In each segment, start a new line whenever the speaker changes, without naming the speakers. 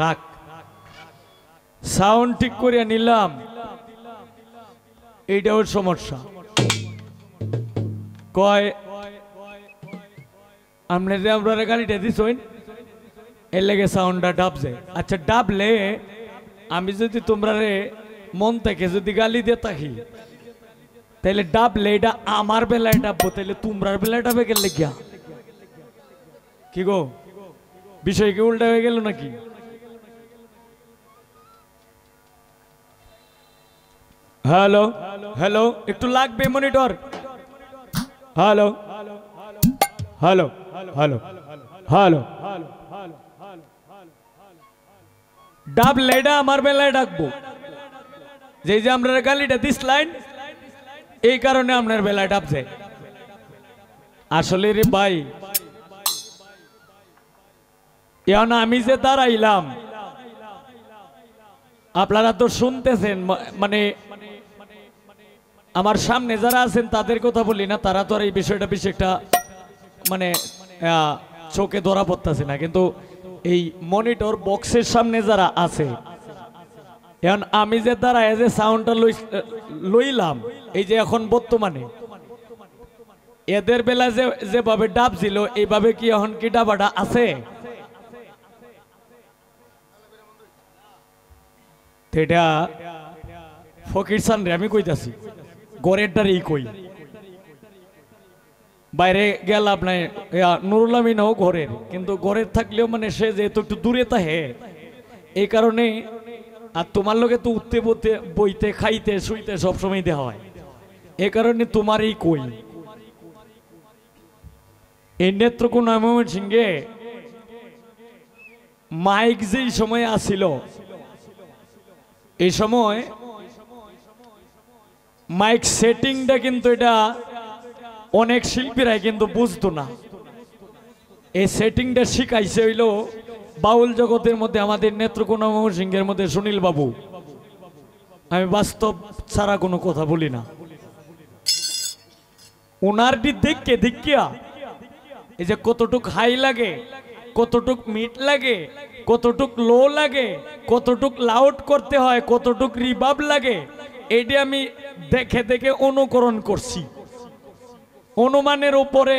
রাখ সাউন্ড ঠিক করিয়া নিলাম, এইটাও সমস্যা। কয় আমরা যে আমরা গাড়িটা দিছইন এর লেগে সাউন্ডটা ডাবছে। আচ্ছা ডাবলে আমি যদি তোমরা রে মন থেকে যদি গালি দিয়ে থাকি তাহলে ডাবলে এটা আমার বেলায় ডাববো, তাহলে তোমরার বেলায় ডাবে গেলে গিয়া কি গো, বিষয় কি উল্টা হয়ে গেল নাকি? হ্যালো হ্যালো, একটু লাগবে monitor. Hello hello hello hello, ডাবলে এটা আমার বেলায় ডাকবো, যে যে আমরা গালিটা দিসলাইন এই কারণে আপনার বেলায় ডাবছে। আসলে রে ভাই, এখন আমি যে দাঁড়াইলাম আপনারা তো শুনতেছেন, মানে আমার সামনে যারা আছেন তাদের কথা বলি না, তারা তো আর এই বিষয়টা বেশি একটা মানে চোখে ধরা পড়তেছে না, কিন্তু এই মনিটর বক্সের সামনে যারা আছে, এখন আমি যে দাঁড়ায় যে সাউন্ডটা লইলাম এই যে এখন বর্তমানে, এদের বেলা যেভাবে ডাব ছিল এইভাবে কি এখন কি ডাবাটা আছে? এটা ফকির সান রে আমি কইতাছি, গড়েরটারই কই, বাইরে গেল আপনার নুরুল আমিনও ঘরের, কিন্তু ঘরের থাকলেও মানে সে যেহেতু একটু দূরে থাকে এই কারণে, আর তোমার লোকে তো উঠতে বইতে খাইতে শুইতে সবসময় দেওয়া হয়, এ কারণে তোমারই কই। এই নেত্রকোনা ময়মনসিংহে মাইক যেই সময় আসিল, এই সময় মাইক সেটিংটা কিন্তু এটা অনেক শিল্পীরাই কিন্তু বুঝতো না। এই সেটিংটা শিখাইছে হইল বাউল জগতের মধ্যে আমাদের নেত্রকোনা ময়মনসিংহের মধ্যে সুনীল বাবু। আমি বাস্তব ছাড়া কোনো কথা বলি না। ওনার দেখে দেখিয়া এই যে কতটুক হাই লাগে, কতটুক মিড লাগে, কতটুক লো লাগে, কতটুক লাউড করতে হয়, কতটুক রিভার্ব লাগে, এটা আমি দেখে দেখে অনুকরণ করছি। অনুমানের উপরে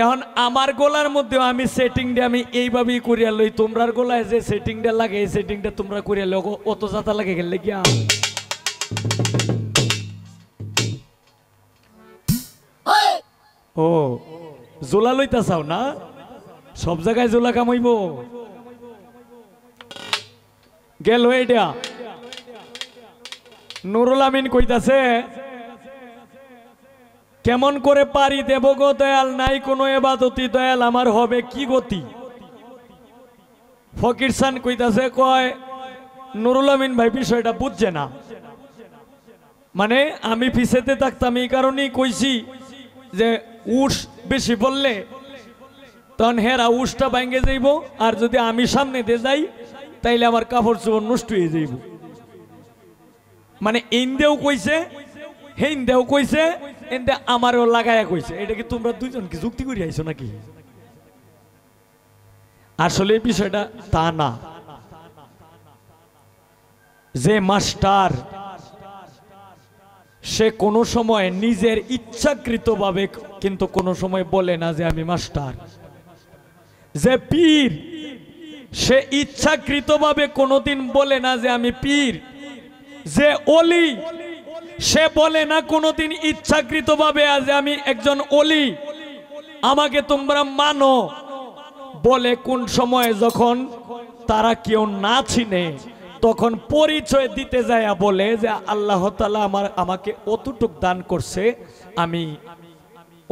এখন আমার গলার মধ্যে আমি সেটিংটা আমি এইভাবেই করিয়া লই, তোমরার গলায় যে সেটিংটা লাগে এই সেটিংটা তোমরা করিয়া লো, অত যাতা লাগে গেলে গিয়া ও জোলা লইতা চাও না, সব জায়গায় জোলা কামাইব গেল। এটা নুরুল আমিন কইতাছে, কেমন করে পারি দেব গো দয়াল, নাই কোনো এবাদতি দয়াল আমার হবে কি গতি। ফকির সান কইতাছে, কয় নুরুল আমিন ভাই বিষয়টা বুঝছে না, মানে আমি পিছেতে থাকতাম এই কারণেই কইছি যে উস বেশি বললে তখন হেরা উসটা ভাঙ্গে যাইব, আর যদি আমি সামনে দিয়ে যাই তাইলে আমার কাপড় চোপড় নষ্ট হয়ে যাইব। মানে ইন্দেও কইছে হেন্দেও কইছে, এনতে আমারও লাগায়া কইছে। এটা কি তোমরা দুইজন কি যুক্তি করে আইছো নাকি? আসলে বিষয়টা তা না। যে মাস্টার সে কোনো সময় নিজের ইচ্ছাকৃতভাবে কিন্তু কোনো সময় বলে না যে আমি মাস্টার। যে পীর সে ইচ্ছাকৃতভাবে কোনোদিন বলে না যে আমি পীর। যে ওলি সে বলে না কোনোদিন ইচ্ছাকৃতভাবে যে আমি একজন ওলি, আমাকে তোমরা মানো। বলে কোন সময় যখন তারা কেউ না চিনে তখন পরিচয় দিতে যায় বলে যে আল্লাহ তাআলা আমাকে অতটুক দান করছে, আমি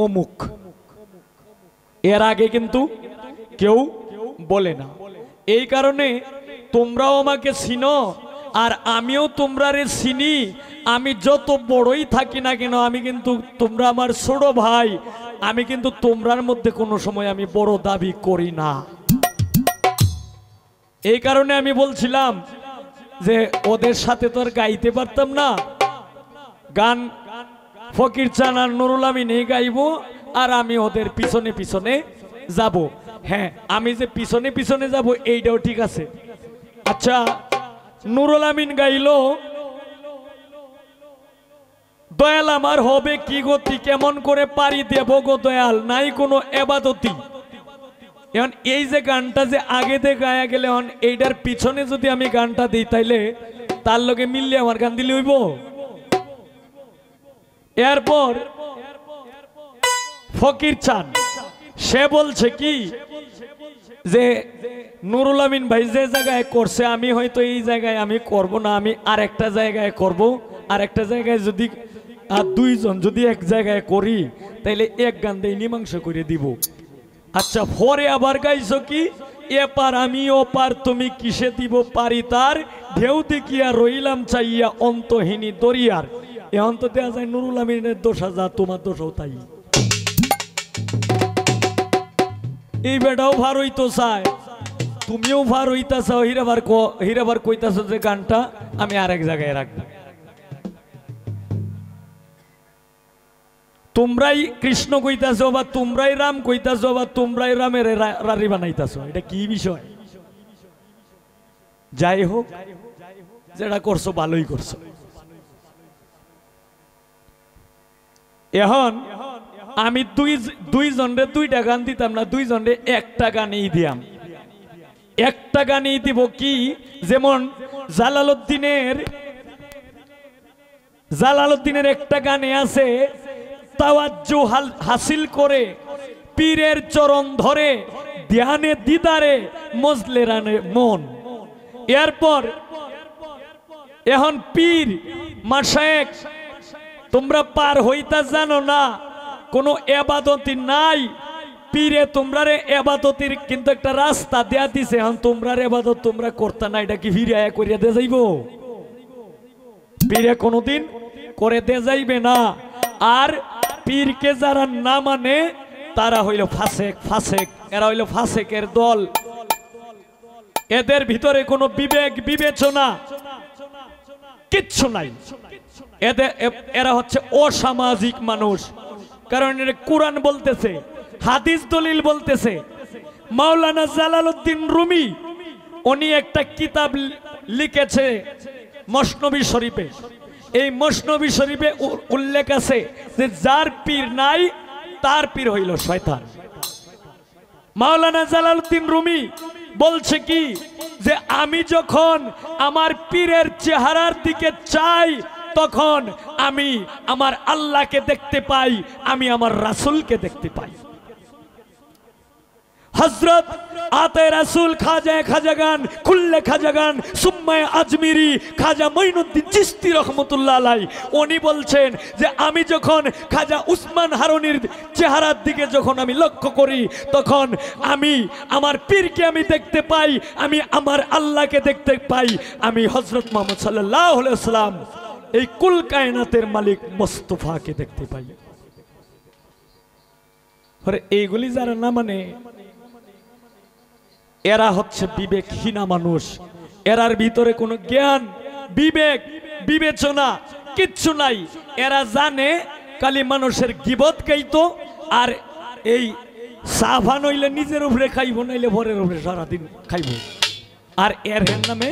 অমুক। এর আগে কিন্তু কেউ বলে না। এই কারণে তোমরাও আমাকে চিনো আর আমিও তোমরারে চিনি। আমি যত বড়ই থাকি না কেন, আমি কিন্তু তোমরা আমার ছোট ভাই, আমি কিন্তু তোমরার মধ্যে কোনো সময় আমি বড় দাবি করি না। এই কারণে আমি বলছিলাম যে ওদের সাথে তো আর গাইতে পারতাম না গান, ফকির চান আর নুরুল আমিনই গাইবো আর আমি ওদের পিছনে পিছনে যাব। হ্যাঁ, আমি যে পিছনে পিছনে যাব এইটাও ঠিক আছে, আচ্ছা নুরুল আমিন গাইলো দয়াল আমার হবে কি গতি, কেমন করে পারি দেব গো দয়াল, নাই কোনো এবাদতি। এখন এই যে গানটা যে আগে দিয়ে গায়া গেলে এখন এইটার পিছনে যদি আমি গানটা দিই তাইলে তার লগে মিললে আমার গান দিলে হইব। এরপর ফকির চান সে বলছে কি যে নুরুল আমিন ভাই যে জায়গায় করছে আমি হয়তো এই জায়গায় আমি করব না, আমি আরেকটা জায়গায় করব। আরেকটা জায়গায় যদি আর দুইজন যদি এক জায়গায় করি তাইলে এক গান দিয়ে মীমাংস করে দিব। আচ্ছা পরে আবার গাইছো কি এপার আমি ওপার তুমি কিসে দিব পারি তার, ঢেউ দেখিয়া রইলাম চাইয়া অন্তহীনী দরিয়ার। এ অন্ত দেওয়া যায় নুরুল আমিনের দোষা যা তোমার দোষও তাই। এই বেটাও ভার হইতো চায়, তুমিও ভার হইতাছো, হীরাবার কইতাছো যে গানটা আমি আরেক জায়গায় রাখবো। তোমরাই কৃষ্ণ কইতাছো বা তোমরাই রাম কইতাছো বা তোমরাই রামের রারি বানাইতাছো, এটা কি বিষয়? যাই হোক যেটা করছো ভালোই করছো। এখন আমি দুইজনরে দুইটা গান দিতাম না, দুইজনরে একটা গানেই দিয়াম। একটা গানেই দিব কি, যেমন জালালউদ্দিনের একটা গানে আছে তাওয়াজ্জু হাসিল করে পীরের চরণ ধরে ধ্যানে দিদারে মজলে রানে মন। এরপর এখন পীর মাশায়েখ তোমরা পার হইতা জানো না, কোনো এবাদতি নাই। পীরে তোমরারে এবাদতির কিন্তু একটা রাস্তা দেয়া দিছে, এখন তোমরার এবাদত তোমরা করতে না, এটা কি ফিরিয়া করিয়া দে যাইব? পীরে কোনোদিন করে দে যাইবে না। আর পীরকে যারা না মানে তারা হইল ফাসেক, এরা হইল ফাসেকের দল। এদের ভিতরে কোনো বিবেক বিবেচনা কিচ্ছু নাই। এরা হচ্ছে অসামাজিক মানুষ। কারণ কোরআন বলতেছে, হাদিস দলিল বলতেছে। মাওলানা জালালউদ্দিন রুমি উনি একটা কিতাব লিখেছে মসনবী শরীফে। এই মসনবী শরীফে উল্লেখ আছে যে যার পীর নাই তার পীর হইল শয়তান। মাওলানা জালালউদ্দিন রুমি বলছে কি যে আমি যখন আমার পীরের চেহারার দিকে চাই তখন আমি আমার আল্লাহকে দেখতে পাই, আমি আমার রাসূলকে দেখতে পাই। হযরত আতে রাসূল খাজাগান খুল্লে খাজাগান সুম্মায়ে আজমিরি খাজা মঈনুদ্দিন চিশতি রহমাতুল্লাহ আলাইহি উনি বলছেন যে আমি যখন খাজা উসমান হারুনির চেহারার দিকে যখন আমি লক্ষ্য করি তখন আমি আমার পীরকে আমি দেখতে পাই, আমি আমার আল্লাহকে দেখতে পাই, আমি হযরত মুহাম্মদ সাল্লাল্লাহু আলাইহি ওয়াসাল্লাম এই কুল কায়নাতের মালিক মুস্তাফাকে দেখতে পাই। আরে এইগুলি যারা না মানে এরা হচ্ছে বিবেকহীনা মানুষ। এরার ভিতরে কোনো জ্ঞান বিবেক বিবেচনা কিচ্ছু নাই। এরা জানে খালি মানুষের গিবত গাইতো, আর এই সাফা নইলে নিজের উপরে খাইব, নইলে ভরের উপরে সারাদিন খাইব। আর এর নামে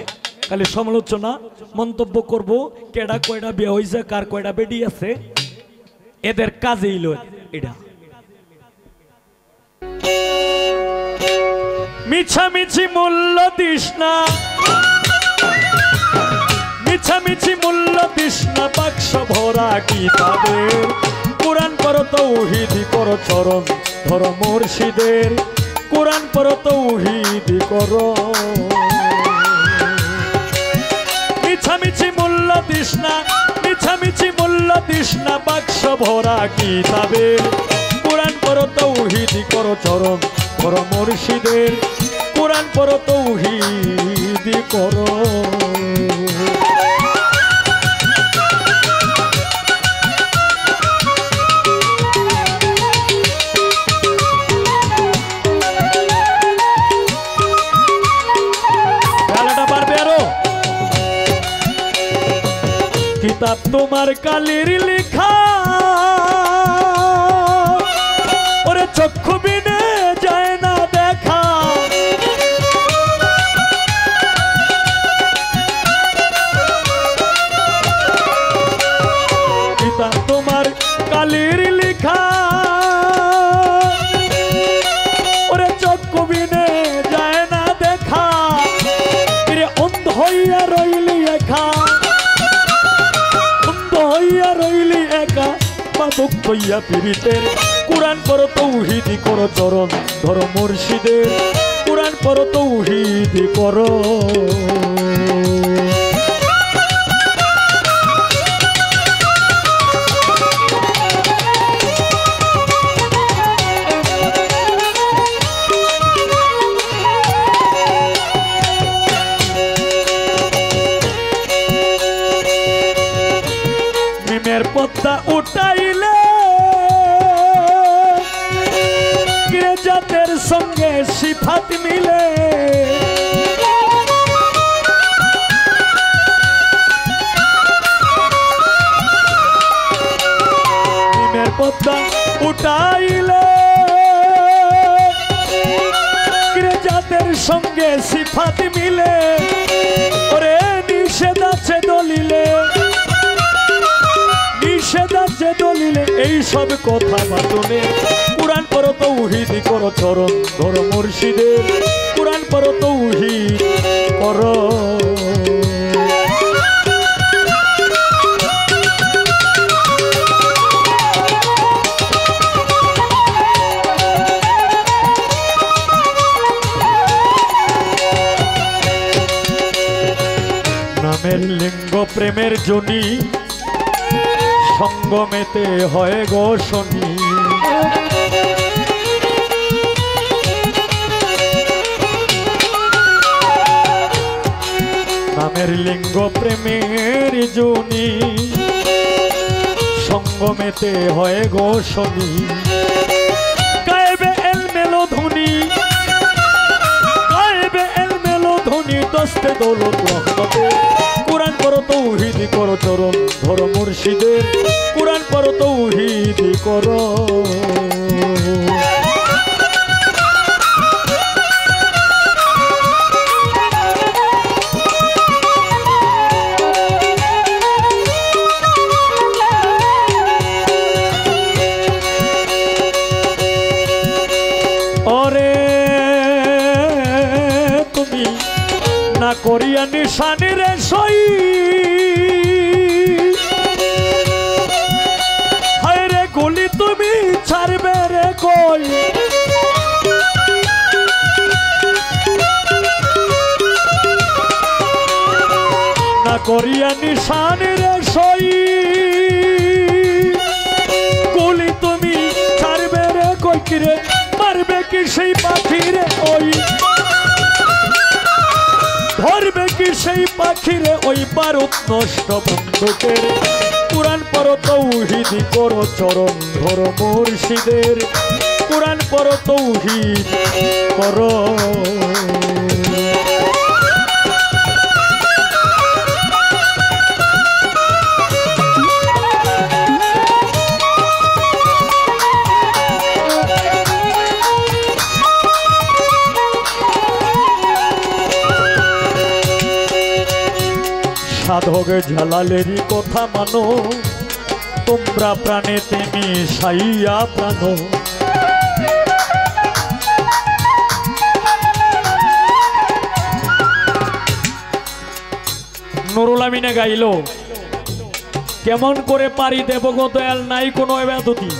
খালি সমালোচনা মন্তব্য করব, কেডা কয়টা বিয়ে হয়েছে, কার কয়টা বেডি আছে, এদের কাজেই লো এটা। মিছামিছি মূল্য দিস না, মিছামিছি মূল্য দিস না, বাক্স ভরা কিতাবের। কোরআন পড়ো তাওহীদি করো চরণ ধরো মুর্শিদের, কোরআন পড়ো তাওহীদি করো। মিছামিছি মূল্য দিস না, মিছামিছি মূল্য দিস না, বাক্স ভরা কিতাবের। কোরআন পড়ো তাওহীদি করো চরণ ধরো মুর্শিদের, কোরআন পড়ো তাওহীদি করো। কিতাব তোমার কালির লেখা, ওরে চক্ষু বিনে যায় না দেখা। চোখ তৈয়া পীড়িতের কুরআন পড়ো তৌহিদি করো চরণ ধরো মুর্শিদের কুরআন পড়ো তৌহিদি করো মিমের পদ্মা উঠাইলে জাতের সঙ্গে সিফাত মিলে মিমের পদ্মা উঠাইলে জাতের সঙ্গে সিফাত মিলে ওরে নিষেধ আছে দলিলে নিষেধ আছে দলিলে এই সব কথা বাতনে কুরআন পড়ো তৌহিদ করো চরণ ধরো মুর্শিদের কুরআন পড়ো তৌহিদ করো নামের লিঙ্গ প্রেমের জনি সঙ্গমেতে হয় গো শনি নামের লিঙ্গ প্রেমের জনি সঙ্গমেতে হয় গো শনি গায়েবে এল মেলো ধুনি গায়েবে এল মেলো ধুনি দস্তে দৌলত রহমতে কুরআন পড়ো তৌহিদি করো চরণ ধরো মুর্শিদের কুরআন পড়ো তৌহিদি করো ওরে তুমি না করিয়া নিশানি রে সই হায় রে গুলি তুমি ছাড়বে রে কই না করিয়া নিশানি রে সই গুলি তুমি ছাড়বে রে কই কিরে মারবে কি সেই পাখি রে ওই ধরবে কি সেই পাখিরে ওই বারুদ নষ্ট বন্দুকের কুরআন পড়ো তৌহিদি করো চরণ ধরো মুর্শিদের কুরআন পড়ো তৌহিদ করো সাধক ঝালালেরই কথা মানো তোমরা প্রাণেতে মিশাইয়া প্রাণ নুরুল আমিনে গাইল কেমন করে পারি দেবগো দয়াল নাই কোনো ব্যাধতি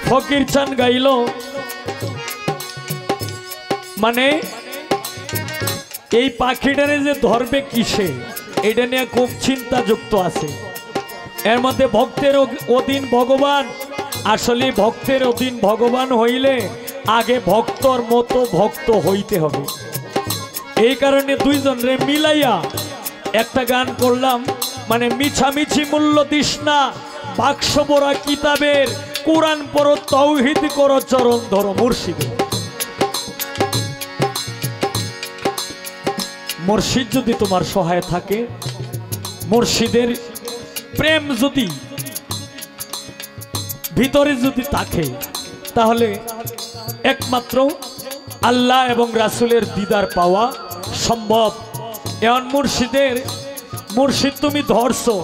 ফকির চান গাইল মানে এই পাখিটারে যে ধরবে কিসে এটা নিয়ে খুব চিন্তা যুক্ত আছে এর মধ্যে ভক্তের অধীন ভগবান আসলে ভক্তের অধীন ভগবান হইলে আগে ভক্তর মতো ভক্ত হইতে হবে এই কারণে দুইজন রে মিলাইয়া একটা গান করলাম মানে মিছামিছি মূল্য দিস না বাক্স ভরা কিতাবের কুরআন পড়ো তৌহিদ করো চরণ ধরো মুর্শিদের মুর্শিদ যদি তোমার সহায় থাকে মুর্শিদের প্রেম যদি ভিতরে যদি থাকে তাহলে একমাত্র আল্লাহ এবং রাসূলের দিদার পাওয়া সম্ভব এমন মুর্শিদ তুমি ধরছো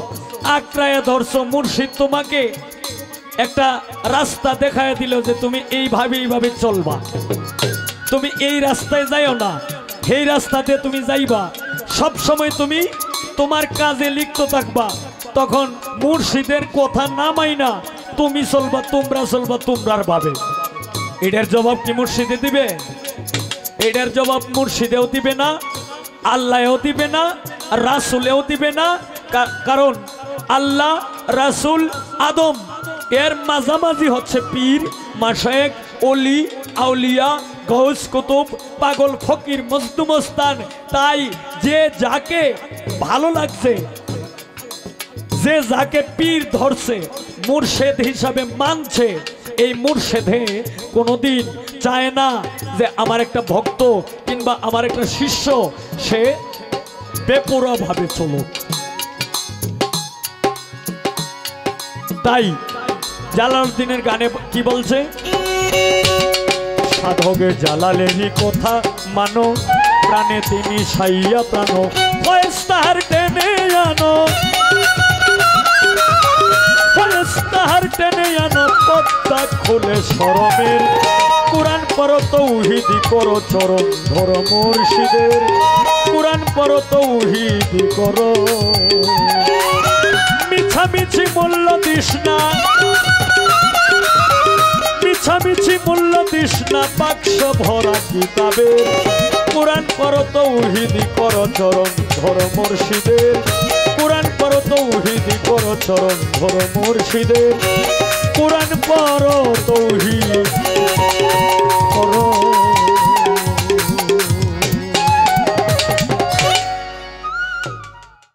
আঁকড়ায় ধরছো মুর্শিদ তোমাকে একটা রাস্তা দেখায় দিল যে তুমি এইভাবে চলবা তুমি এই রাস্তায় যাইও না এই রাস্তাতে তুমি যাইবা সব সময় তুমি তোমার কাজে লিপ্ত থাকবা তখন মুর্শিদের কথা নামাই না তুমি চলবা, তোমরা চলবা তোমরার ভাবে, এটার জবাব কি মুর্শিদে দিবে? এটার জবাব মুর্শিদেও দিবে না, আল্লাহও দিবে না, রাসূলেও দিবে না। কারণ আল্লাহ, রাসূল, আদম এর মাঝামাঝি হচ্ছে পীর, মাশায়েখ, ওলি, আউলিয়া, গৌস, কুতুব, পাগল, ফকির, মজদুমস্তান। তাই যে যাকে ভালো লাগছে, যে যাকে পীর ধরছে, মুর্শেদ হিসাবে মানছে, এই মুর্শেদে কোনোদিন চায় না যে আমার একটা ভক্ত কিংবা আমার একটা শিষ্য সে বেপরোয়া ভাবে চলুক। তাই জালালউদ্দিনের গানে কি বলছে? সাধকে জালালেরই কথা মানো, প্রাণে তিনি সাইয়া প্রাণ, ফয়েস্তার টেনে আনো, ফয়েস্তার টেনে আনো, পদ্মা খুলে শরমের, কুরআন পড়ো তৌহিদি করো চরণ ধরো মুর্শিদের, কুরআন পড়ো তৌহিদি করো। মিছামিছি মূল্য দিস না, মিছামিছি মূল্য দিস না, বাক্স ভরা কিতাবের, কুরআন পড়ো তৌহিদি করো চরণ ধরো মুর্শিদের, কুরআন পড়ো তৌহিদি করো চরণ ধরো মুর্শিদের, কুরআন পড়ো তৌহিদ করো।